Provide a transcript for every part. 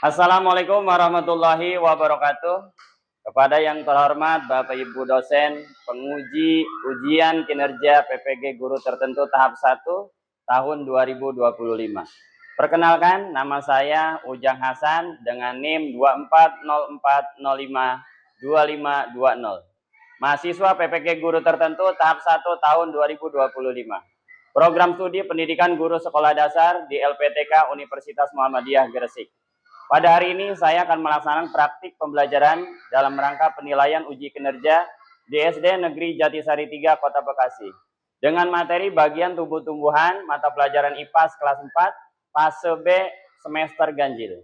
Assalamualaikum warahmatullahi wabarakatuh. Kepada yang terhormat Bapak Ibu dosen, penguji ujian kinerja PPG guru tertentu tahap 1 tahun 2025. Perkenalkan, nama saya Ujang Hasan dengan NIM 2404052520. Mahasiswa PPG guru tertentu tahap 1 tahun 2025. Program studi pendidikan guru sekolah dasar di LPTK Universitas Muhammadiyah Gresik. Pada hari ini saya akan melaksanakan praktik pembelajaran dalam rangka penilaian uji kinerja di SD Negeri Jatisari 3 Kota Bekasi. Dengan materi bagian tumbuh-tumbuhan mata pelajaran IPAS kelas 4 fase B semester ganjil.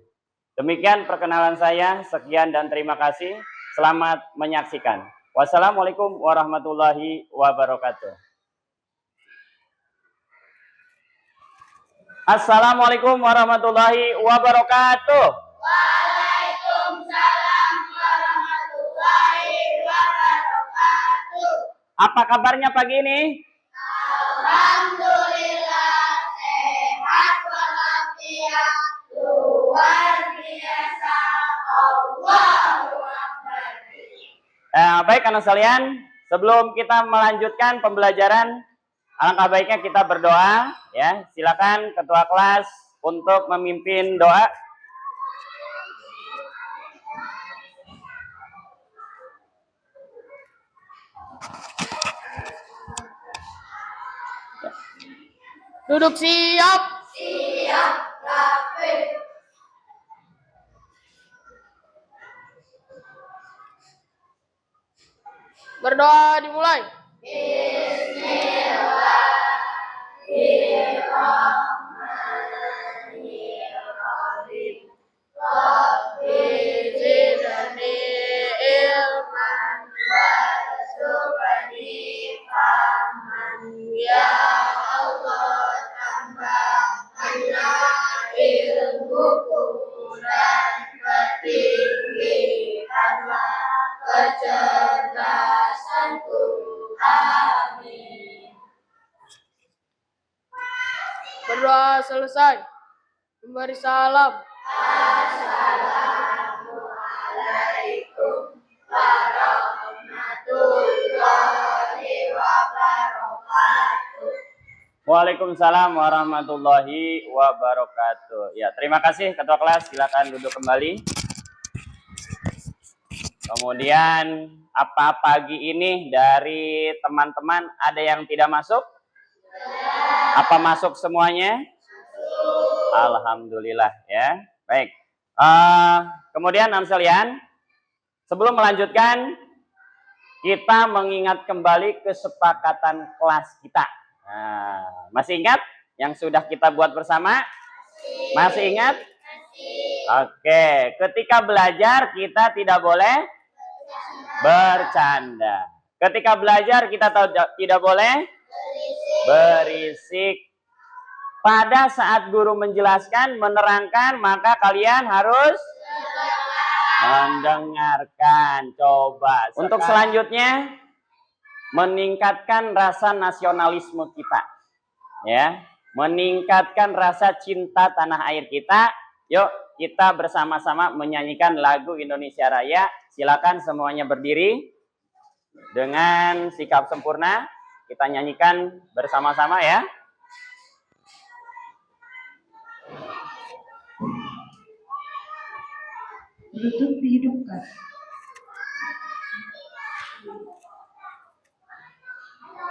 Demikian perkenalan saya, sekian dan terima kasih. Selamat menyaksikan. Wassalamualaikum warahmatullahi wabarakatuh. Assalamualaikum warahmatullahi wabarakatuh. Waalaikumsalam warahmatullahi wabarakatuh. Apa kabarnya pagi ini? Alhamdulillah sehat walafiat, luar biasa, Allahu Akbar. Baik anak sekalian, sebelum kita melanjutkan pembelajaran, alangkah baiknya kita berdoa, ya. Silakan ketua kelas untuk memimpin doa. Duduk siap. Siap, rapi. Berdoa dimulai. Bismillahirrahmanirrahim. Rabbi zidni ilman warzuqni fahman. Ya Allah, tambahkanlah ilmuku dan tinggikanlah kecerdasanku. Amin. Berdoa selesai. Memberi salam. Assalamualaikum warahmatullahi wabarakatuh. Waalaikumsalam warahmatullahi wabarakatuh. Ya, terima kasih ketua kelas. Silakan duduk kembali. Kemudian apa pagi ini dari teman-teman ada yang tidak masuk? Apa masuk semuanya? Alhamdulillah ya. Baik. Kemudian anak sekalian, sebelum melanjutkan, kita mengingat kembali kesepakatan kelas kita. Nah, masih ingat yang sudah kita buat bersama? Masih ingat? Oke, ketika belajar kita tidak boleh bercanda. Ketika belajar kita tidak boleh berisik. Pada saat guru menjelaskan, menerangkan, maka kalian harus mendengarkan. Coba. Untuk selanjutnya, meningkatkan rasa nasionalisme kita. Ya, meningkatkan rasa cinta tanah air kita. Yuk, kita bersama-sama menyanyikan lagu Indonesia Raya. Silakan semuanya berdiri dengan sikap sempurna. Kita nyanyikan bersama-sama ya. Lutut dihidupkan.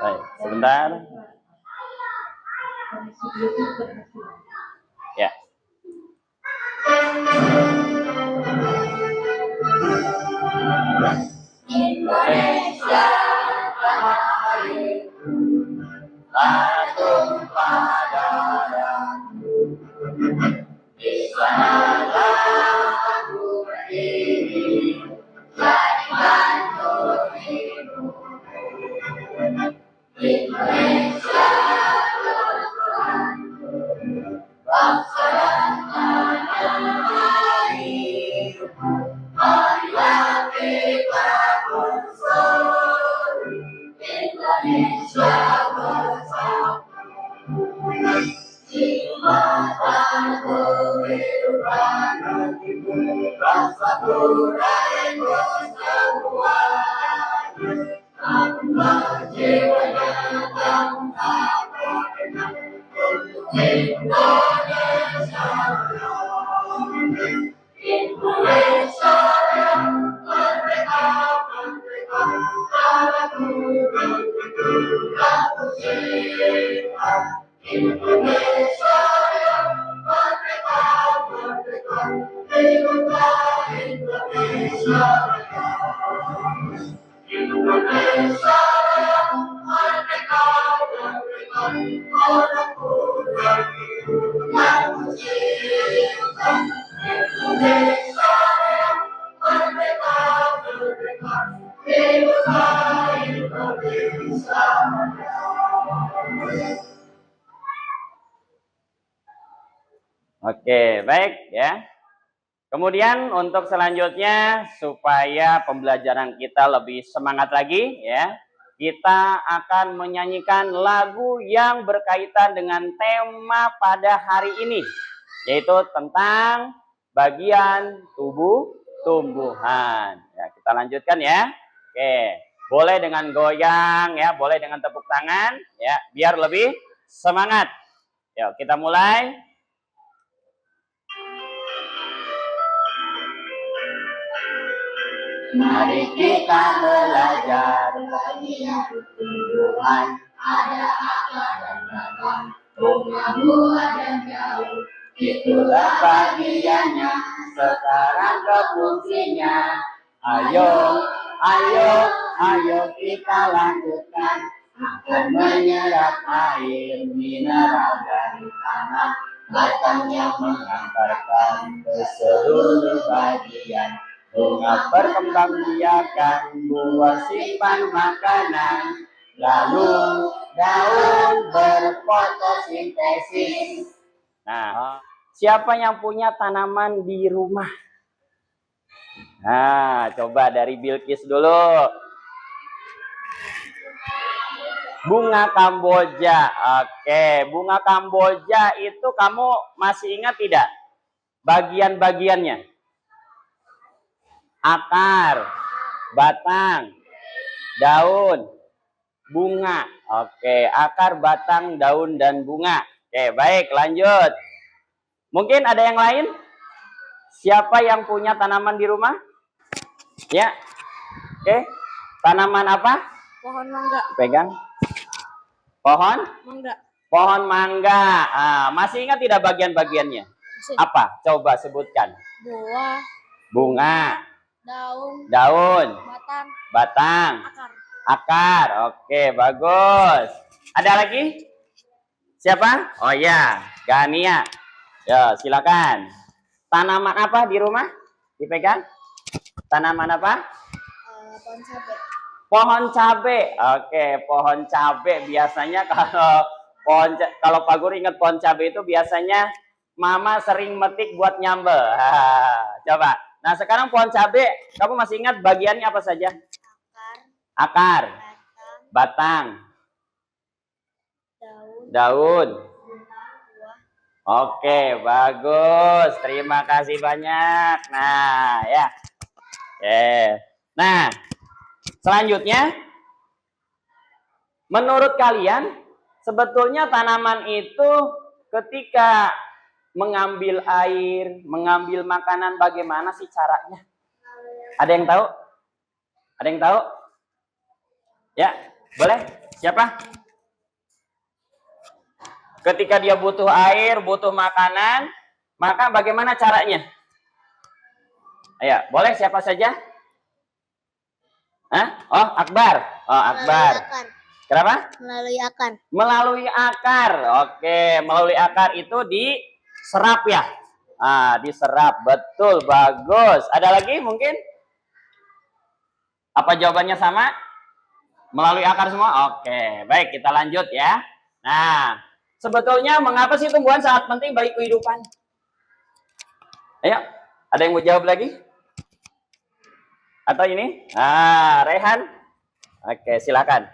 Baik, sebentar. Lutut berhasil. Ya. Indonesia tanah airku, tanah tumpah darahku. Di sanalah aku berdiri, jadi bantu hidup. Indonesia bangsaku, bangsa dan tanah airku. Marilah kita bersatu, Indonesia bersatu. Jembatan kehidupan bangsa Indonesia semua. Aku jiwanya dan aku dengan Indonesia. Indonesia yang merdeka, merdeka, aku cinta. Indonesia yang merdeka, merdeka, hiduplah Indonesia. Indonesia yang merdeka, merdeka, anakku dan aku cinta. Indonesia yang merdeka, merdeka, hiduplah Indonesia. Oke, baik ya. Kemudian untuk selanjutnya supaya pembelajaran kita lebih semangat lagi ya, kita akan menyanyikan lagu yang berkaitan dengan tema pada hari ini, yaitu tentang bagian tubuh tumbuhan. Ya, kita lanjutkan ya. Oke, boleh dengan goyang ya, boleh dengan tepuk tangan ya, biar lebih semangat. Yuk, kita mulai. Mari kita belajar bagian tumbuhan, Ada akar dan batang, bunga buah dan daun. itulah bagiannya, sekarang ke fungsinya. Ayo, ayo, ayo kita lakukan, akan menyerap air mineral dari tanah, batangnya mengantarkan ke seluruh bagian. Bunga perkembangbiakan, buah simpan makanan, lalu daun berfotosintesis. Nah, siapa yang punya tanaman di rumah? Nah, coba dari Bilqis dulu. Bunga Kamboja. Oke, bunga Kamboja itu kamu masih ingat tidak? Bagian-bagiannya. Akar, batang, daun, bunga. Oke, akar, batang, daun, dan bunga. Oke, baik, lanjut. Mungkin ada yang lain? Siapa yang punya tanaman di rumah? Ya. Oke. Tanaman apa? Pohon mangga. Pegang. Pohon? Mangga. Pohon mangga. Masih ingat tidak bagian-bagiannya? Apa? Coba sebutkan. Buah. Bunga. Daun. Daun. Batang. Batang. Akar. Akar. Oke, bagus. Ada lagi? Siapa? Oh ya, Gania. Ya, silakan. Tanaman apa di rumah? Dipegang. Tanaman apa? Pohon cabai. Pohon cabai. Oke, pohon cabai biasanya kalau Pak Guru ingat pohon cabai itu biasanya Mama sering metik buat nyambel. Coba. Nah, sekarang pohon cabai, kamu masih ingat bagiannya apa saja? Akar. Akar, batang, Daun. daun. Buah. Oke, bagus. Terima kasih banyak. Nah, ya. Nah, selanjutnya, menurut kalian, sebetulnya tanaman itu ketika mengambil air, mengambil makanan, bagaimana sih caranya? Ada yang tahu? Ada yang tahu? Ya, boleh? Siapa? Ketika dia butuh air, butuh makanan, maka bagaimana caranya? Ayo, boleh siapa saja? Hah? Oh, Akbar. Oh, Akbar. Kenapa? Melalui akar. Melalui akar. Oke, melalui akar itu diserap ya. Diserap. Betul, bagus. Ada lagi mungkin? Apa jawabannya sama? Melalui akar semua? Oke, baik, kita lanjut ya. Nah, sebetulnya mengapa sih tumbuhan sangat penting bagi kehidupan? Ayo, ada yang mau jawab lagi? Atau ini? Rehan? Oke, silakan.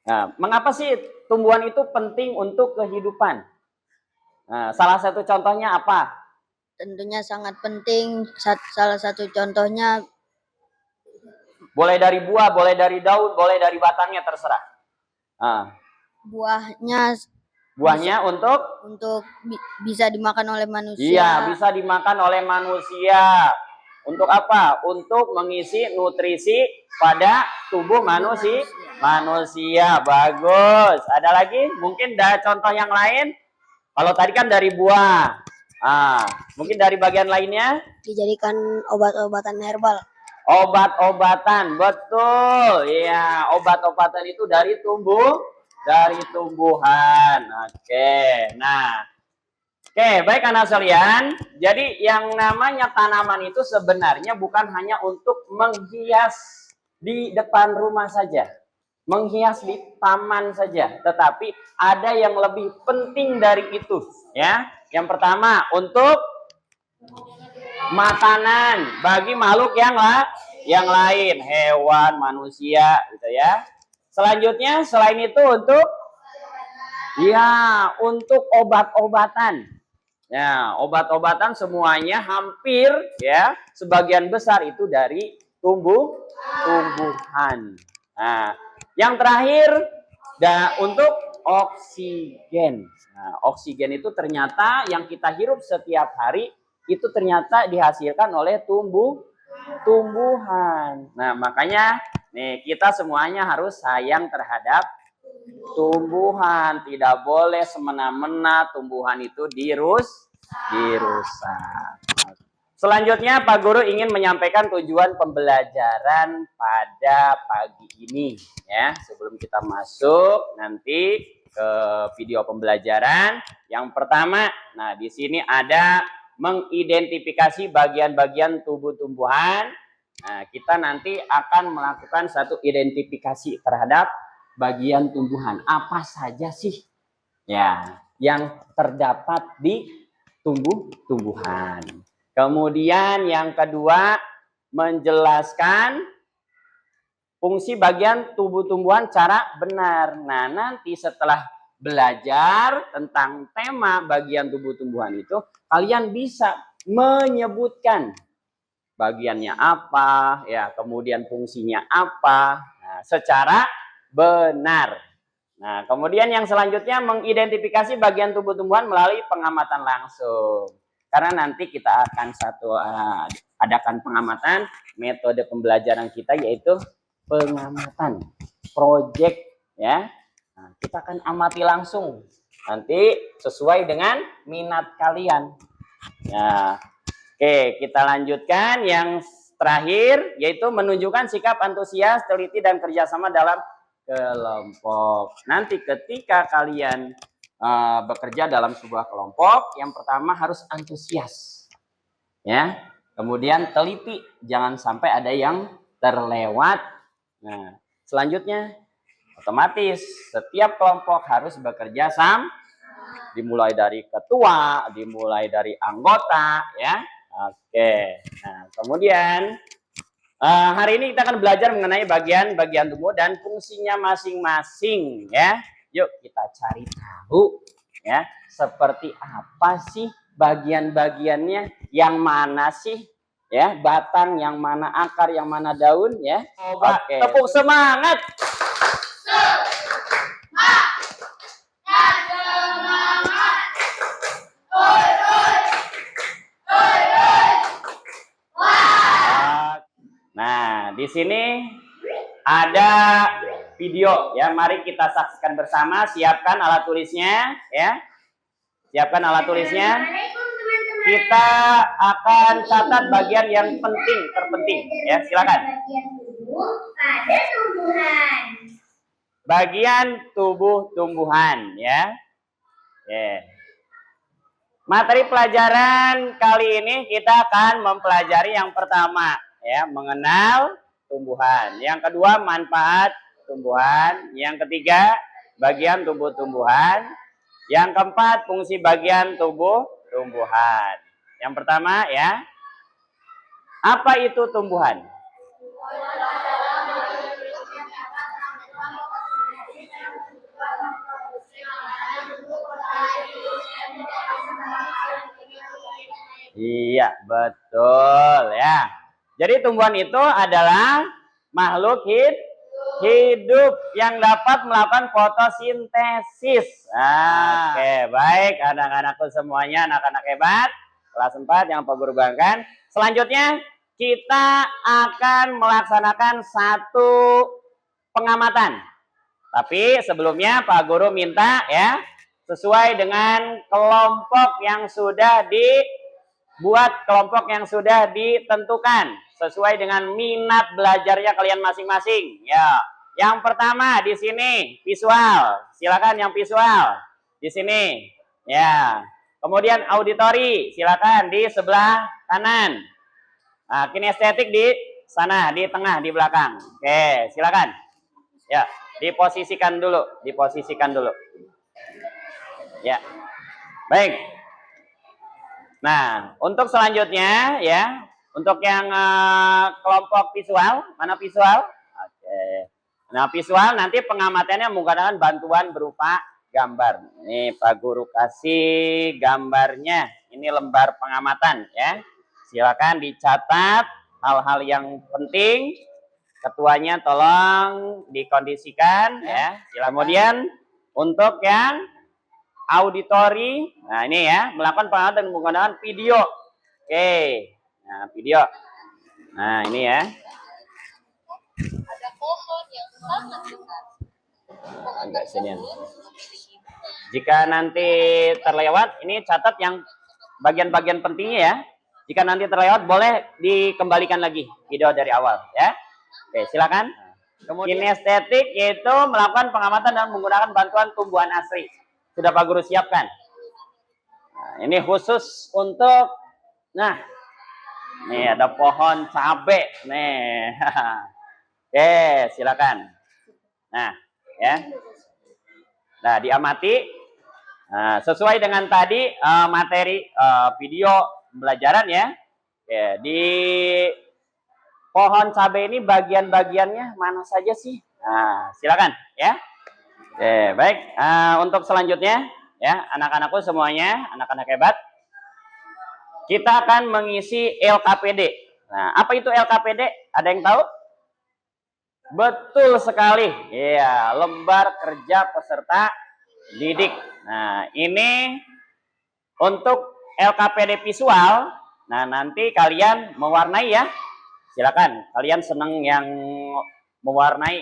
Nah, mengapa sih tumbuhan itu penting untuk kehidupan? Nah, salah satu contohnya apa? tentunya sangat penting. Salah satu contohnya Boleh dari buah, boleh dari daun, boleh dari batangnya, terserah. Nah, buahnya buahnya untuk bisa dimakan oleh manusia. iya, bisa dimakan oleh manusia. Untuk apa? Untuk mengisi nutrisi pada tubuh manusia. Bagus. Ada lagi? Mungkin ada contoh yang lain? Kalau tadi kan dari buah. Mungkin dari bagian lainnya? Dijadikan obat-obatan herbal. Obat-obatan, betul. Iya, obat-obatan itu dari tumbuhan. Oke. Nah, baik anak sekalian. Jadi yang namanya tanaman itu sebenarnya bukan hanya untuk menghias di depan rumah saja, menghias di taman saja, tetapi ada yang lebih penting dari itu, ya. Yang pertama, untuk makanan bagi makhluk yang lain, hewan, manusia, gitu ya. Selanjutnya, selain itu untuk obat-obatan. Ya, obat-obatan semuanya hampir ya, sebagian besar itu dari tumbuhan. Nah, yang terakhir untuk oksigen. Nah, oksigen itu ternyata yang kita hirup setiap hari itu ternyata dihasilkan oleh tumbuhan. Nah, makanya nih kita semuanya harus sayang terhadap tumbuhan. Tidak boleh semena-mena tumbuhan itu dirusak. Selanjutnya Pak Guru ingin menyampaikan tujuan pembelajaran pada pagi ini ya. Sebelum kita masuk nanti ke video pembelajaran, yang pertama, nah di sini ada mengidentifikasi bagian-bagian tubuh tumbuhan. Nah, kita nanti akan melakukan satu identifikasi terhadap bagian tumbuhan. Apa saja sih ya yang terdapat di tumbuhan. Kemudian yang kedua, menjelaskan fungsi bagian tubuh tumbuhan cara benar. Nah, nanti setelah belajar tentang tema bagian tubuh tumbuhan itu, kalian bisa menyebutkan bagiannya apa, ya, kemudian fungsinya apa, nah, secara benar. Nah, kemudian yang selanjutnya mengidentifikasi bagian tubuh tumbuhan melalui pengamatan langsung. Karena nanti kita akan adakan pengamatan, metode pembelajaran kita yaitu pengamatan, project ya. Nah, kita akan amati langsung. Nanti sesuai dengan minat kalian. Nah, oke, kita lanjutkan yang terakhir yaitu menunjukkan sikap antusias, teliti dan kerjasama dalam kelompok. Nanti ketika kalian bekerja dalam sebuah kelompok, yang pertama harus antusias, ya. Kemudian teliti, jangan sampai ada yang terlewat. Nah, selanjutnya otomatis setiap kelompok harus bekerja sama, dimulai dari ketua, dimulai dari anggota, ya. Oke. Nah, kemudian hari ini kita akan belajar mengenai bagian-bagian tubuh dan fungsinya masing-masing ya. Yuk kita cari tahu ya, seperti apa sih bagian-bagiannya, yang mana sih ya, batang, yang mana akar, yang mana daun ya. Oke. Tepuk semangat. Nah, di sini ada video ya. Mari kita saksikan bersama. Siapkan alat tulisnya ya. Siapkan alat tulisnya. Kita akan catat bagian yang penting, terpenting ya. Silakan. Bagian tubuh pada tumbuhan. Bagian tubuh tumbuhan ya. Materi pelajaran kali ini kita akan mempelajari yang pertama ya, mengenal tumbuhan. Yang kedua, manfaat tumbuhan. Yang ketiga, bagian tubuh tumbuhan. Yang keempat, fungsi bagian tubuh tumbuhan. Yang pertama ya, apa itu tumbuhan? Iya, betul ya. Jadi tumbuhan itu adalah makhluk hidup yang dapat melakukan fotosintesis. Nah, oke, baik anak-anakku semuanya, anak-anak hebat. Kelas 4 yang Pak Guru banggakan. Selanjutnya kita akan melaksanakan satu pengamatan. Tapi sebelumnya Pak Guru minta ya, sesuai dengan kelompok yang sudah dibuat, kelompok yang sudah ditentukan sesuai dengan minat belajarnya kalian masing-masing. Ya, yang pertama di sini visual. Silakan yang visual di sini. Ya. Kemudian auditori, silakan di sebelah kanan. Nah, kinestetik di sana, di tengah, di belakang. Oke, silakan. Ya, diposisikan dulu, diposisikan dulu. Ya. Baik. Nah, untuk selanjutnya ya, untuk yang kelompok visual, mana visual? Oke. Nah, visual nanti pengamatannya menggunakan bantuan berupa gambar. Ini Pak Guru kasih gambarnya. Ini lembar pengamatan ya. Silakan dicatat hal-hal yang penting. Ketuanya tolong dikondisikan ya. Silakan. Kemudian untuk yang auditori, nah ini ya, melakukan pengamatan menggunakan video. Oke, nah video. Nah ini ya. Ada pohon yang sangat besar. Agak sini. Jika nanti terlewat, ini catat yang bagian-bagian pentingnya ya. Jika nanti terlewat, boleh dikembalikan lagi video dari awal ya. Oke, silakan. Kemudian kinestetik yaitu melakukan pengamatan dan menggunakan bantuan tumbuhan asli. Sudah Pak Guru siapkan. Nah, ini khusus untuk, nah, nih ada pohon cabe, nih. Oke, silakan. Nah, ya. Nah, diamati. Nah, sesuai dengan tadi materi video pembelajaran ya. Oke, di pohon cabai ini bagian-bagiannya mana saja sih? Nah, silakan ya. Oke, baik. Untuk selanjutnya ya, anak-anakku semuanya, anak-anak hebat. Kita akan mengisi LKPD. Nah, apa itu LKPD? Ada yang tahu? Betul sekali. Iya, lembar kerja peserta didik. Nah, ini untuk LKPD visual. Nah, nanti kalian mewarnai ya. Silakan, kalian senang yang mewarnai,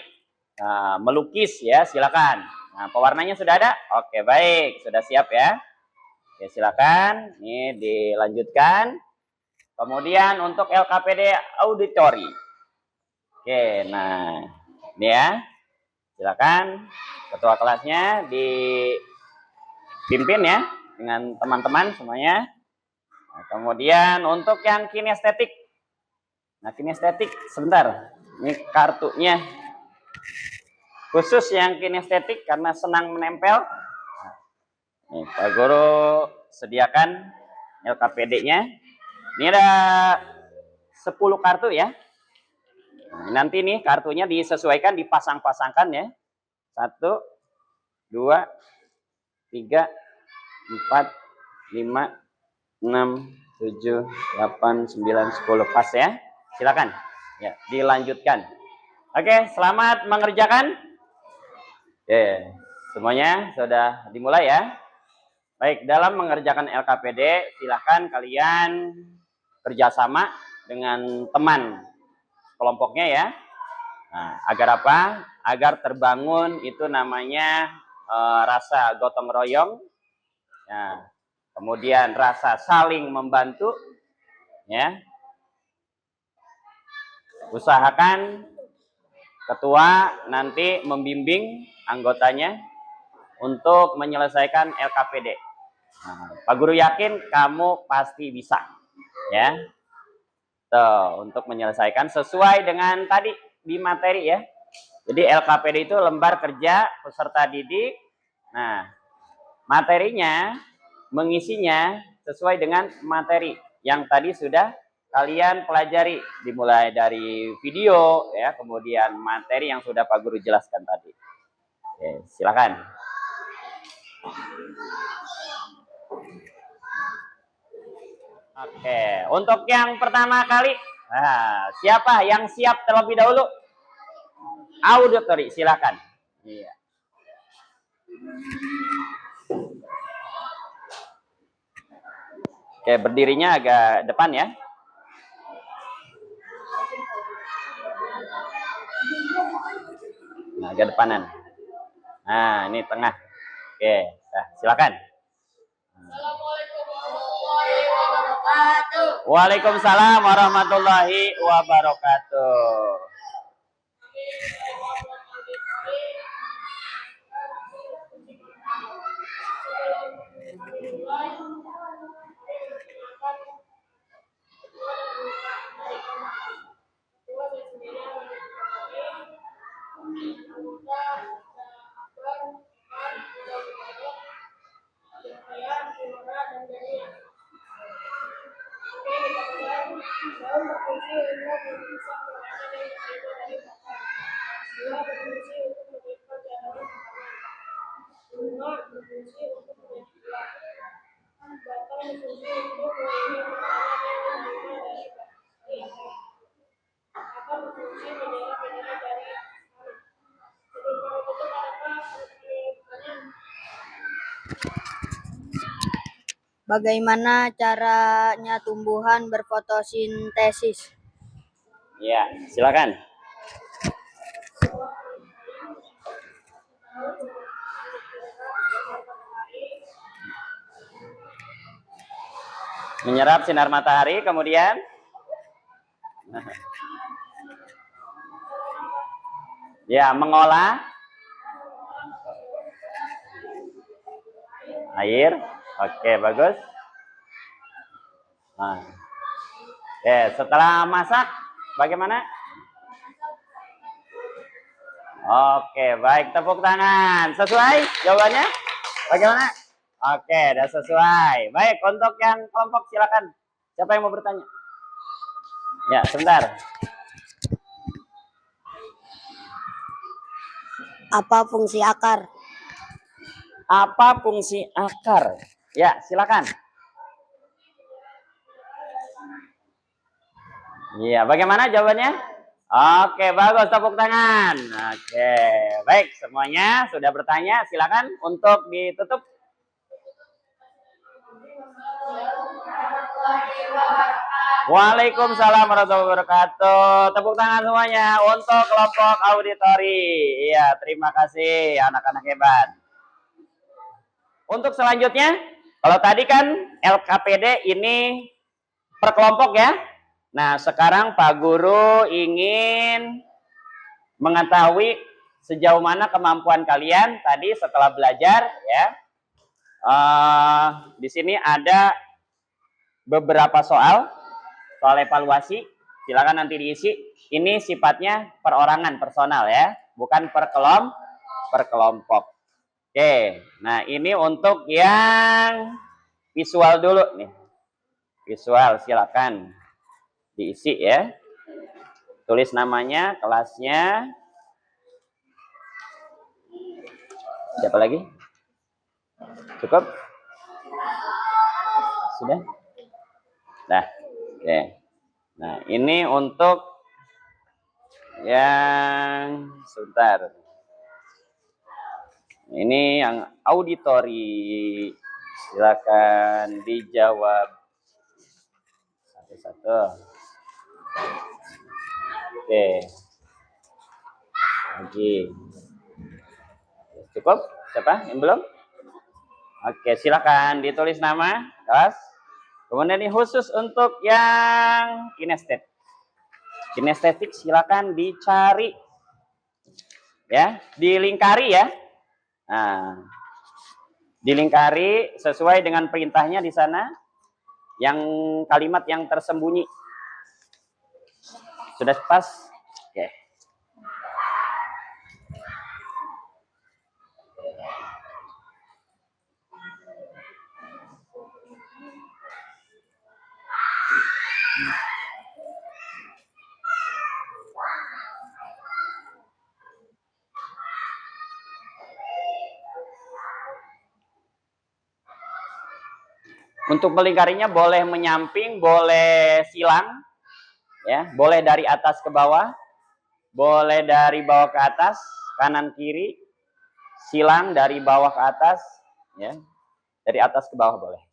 melukis ya, silakan. Nah, pewarnanya sudah ada? Oke, baik, sudah siap ya. Oke, silakan. Ini dilanjutkan. Kemudian untuk LKPD auditori. Oke, nah, ini ya. Silakan ketua kelasnya dipimpin ya dengan teman-teman semuanya. Nah, kemudian untuk yang kinestetik. Nah, kinestetik sebentar. Ini kartunya. Khusus yang kinestetik karena senang menempel. Nih, Pak Guru sediakan LKPD-nya. Ini ada 10 kartu ya. Nah, nanti nih kartunya disesuaikan, dipasang-pasangkan ya. 1, 2, 3, 4, 5, 6, 7, 8, 9, 10. Pas ya. Silakan. Ya, dilanjutkan. Oke, selamat mengerjakan. Oke, semuanya sudah dimulai ya. Baik, dalam mengerjakan LKPD, silakan kalian kerjasama dengan teman kelompoknya ya. Nah, agar apa? Agar terbangun itu namanya rasa gotong royong. Nah, kemudian rasa saling membantu, ya. Usahakan ketua nanti membimbing anggotanya untuk menyelesaikan LKPD. Nah, Pak Guru yakin kamu pasti bisa, ya. Tuh, untuk menyelesaikan sesuai dengan tadi di materi ya. Jadi LKPD itu lembar kerja peserta didik. Nah, materinya mengisinya sesuai dengan materi yang tadi sudah kalian pelajari, dimulai dari video ya, kemudian materi yang sudah Pak Guru jelaskan tadi. Oke, silakan. Oke, untuk yang pertama kali, nah, siapa yang siap terlebih dahulu? Auditori, silakan. Iya. Oke, berdirinya agak depan ya. Nah, agak depanan. Nah, ini tengah. Oke, nah, silakan. Waalaikumsalam warahmatullahi wabarakatuh. Bagaimana caranya tumbuhan berfotosintesis? Ya, silakan. Menyerap sinar matahari, kemudian ya mengolah air. Oke, bagus. Nah. Oke, setelah masak bagaimana? Oke, baik, tepuk tangan. Sesuai jawabannya? Bagaimana? Oke, udah sesuai. Baik, untuk yang kelompok silakan. Siapa yang mau bertanya? Ya, sebentar. Apa fungsi akar? Apa fungsi akar? Ya, silakan. Iya, bagaimana jawabannya? Oke, bagus, tepuk tangan. Oke, baik, semuanya sudah bertanya. Silakan untuk ditutup. Waalaikumsalam warahmatullahi wabarakatuh. Tepuk tangan semuanya untuk kelompok auditori. Iya, terima kasih anak-anak hebat. Untuk selanjutnya, kalau tadi kan LKPD ini per kelompok ya. Nah, sekarang Pak Guru ingin mengetahui sejauh mana kemampuan kalian tadi setelah belajar ya. Di sini ada beberapa soal evaluasi, silakan nanti diisi. Ini sifatnya perorangan, personal ya, bukan per kelompok. Oke, nah ini untuk yang visual dulu nih. Visual silakan diisi ya. Tulis namanya, kelasnya. Siapa lagi? Cukup? Sudah? Nah, oke. Nah, ini untuk yang sebentar. Ini yang auditori. Silakan dijawab satu-satu. Oke. Lagi. Cukup? Siapa yang belum? Oke, silakan ditulis nama, kelas. Kemudian ini khusus untuk yang kinestetik. Kinestetik silakan dicari. Ya, dilingkari ya. Nah, dilingkari sesuai dengan perintahnya di sana. Yang kalimat yang tersembunyi. Sudah pas? Oke. Untuk melingkarinya boleh menyamping, boleh silang, ya, boleh dari atas ke bawah, boleh dari bawah ke atas, kanan kiri, silang dari bawah ke atas, ya, dari atas ke bawah boleh.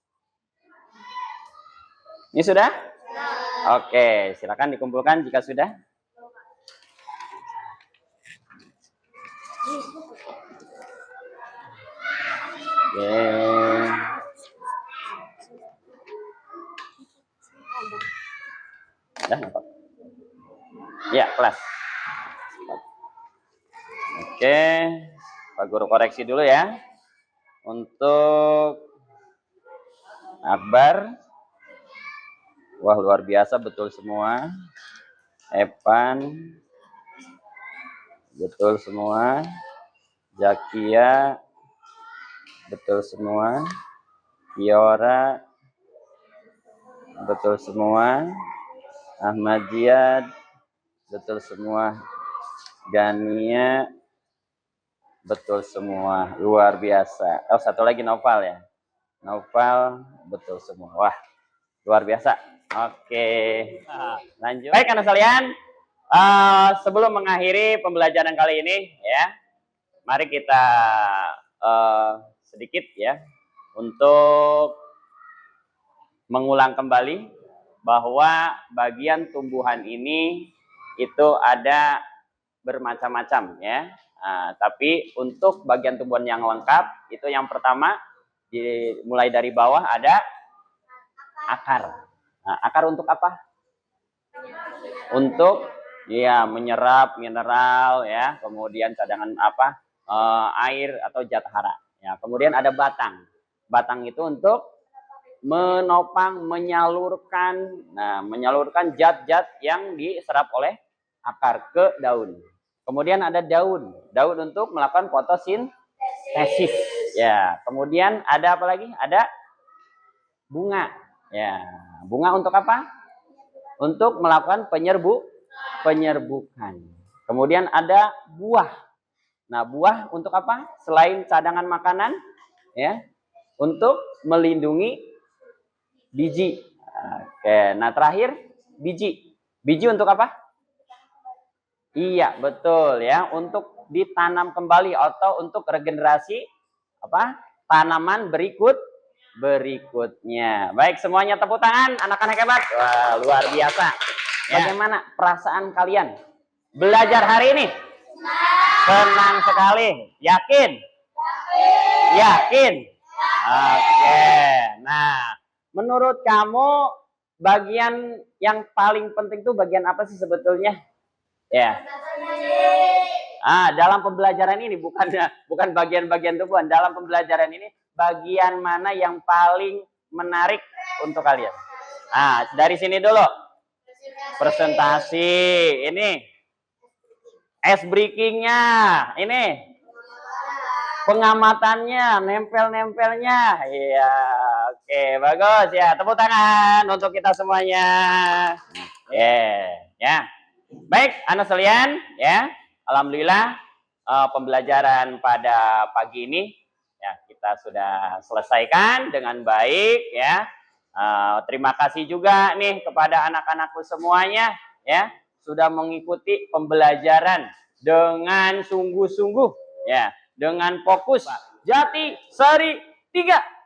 Ini sudah? Oke, silakan dikumpulkan jika sudah. Dah, nampak. Ya, kelas. Oke, Pak Guru koreksi dulu ya. Untuk Akbar, wah luar biasa, betul semua. Evan, betul semua. Zakia, betul semua. Fiora, betul semua. Ahmad Jiyad, betul semua. Gania, betul semua. Luar biasa. Oh, satu lagi Noval ya. Noval, betul semua. Wah, luar biasa. Oke, lanjut. Baik, anak sekalian, sebelum mengakhiri pembelajaran kali ini, ya, mari kita sedikit ya untuk mengulang kembali bahwa bagian tumbuhan ini itu ada bermacam-macam ya. Tapi untuk bagian tumbuhan yang lengkap itu yang pertama mulai dari bawah ada akar. Nah, akar untuk apa? Untuk ya menyerap mineral ya, kemudian cadangan apa? Air atau zat hara. Ya, kemudian ada batang. Batang itu untuk menopang, menyalurkan zat-zat yang diserap oleh akar ke daun. Kemudian ada daun. Daun untuk melakukan fotosintesis. Ya, kemudian ada apa lagi? Ada bunga. Ya, bunga untuk apa? Untuk melakukan penyerbukan. Kemudian ada buah. Nah, buah untuk apa? Selain cadangan makanan, ya, untuk melindungi biji. Oke, nah terakhir biji. Biji untuk apa? Iya, betul ya, untuk ditanam kembali atau untuk regenerasi apa? Tanaman berikutnya. Baik, semuanya tepuk tangan, anak-anak hebat. Wah, luar biasa. Bagaimana perasaan kalian belajar hari ini? Senang sekali. Yakin? Yakin? Oke. Nah, menurut kamu bagian yang paling penting tuh bagian apa sih sebetulnya? Ya. Dalam pembelajaran ini bukan bagian-bagian tumbuhan. Dalam pembelajaran ini bagian mana yang paling menarik untuk kalian? Dari sini dulu. Presentasi. Ini ice breakingnya. Ini pengamatannya, nempel-nempelnya. Iya, oke, bagus ya. Tepuk tangan untuk kita semuanya. Ya. Baik, anak sekalian, ya. Alhamdulillah pembelajaran pada pagi ini ya kita sudah selesaikan dengan baik ya. Terima kasih juga nih kepada anak-anakku semuanya ya sudah mengikuti pembelajaran dengan sungguh-sungguh ya, dengan fokus. Jati Sari 3.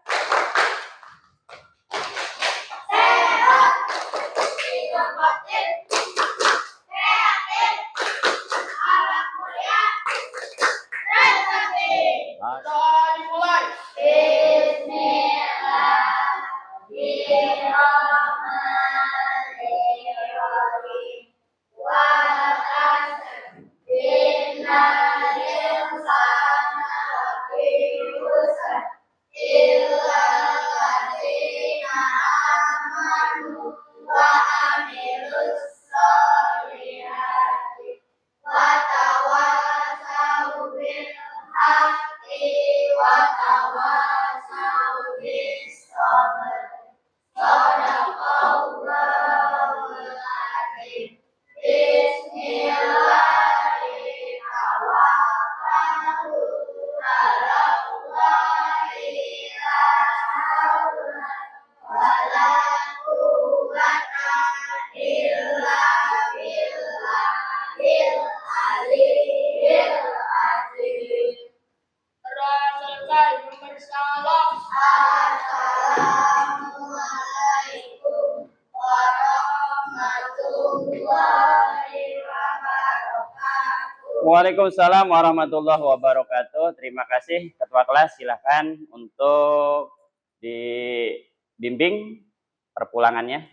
Waalaikumsalam warahmatullahi wabarakatuh. Terima kasih Ketua kelas, silakan untuk dibimbing perpulangannya.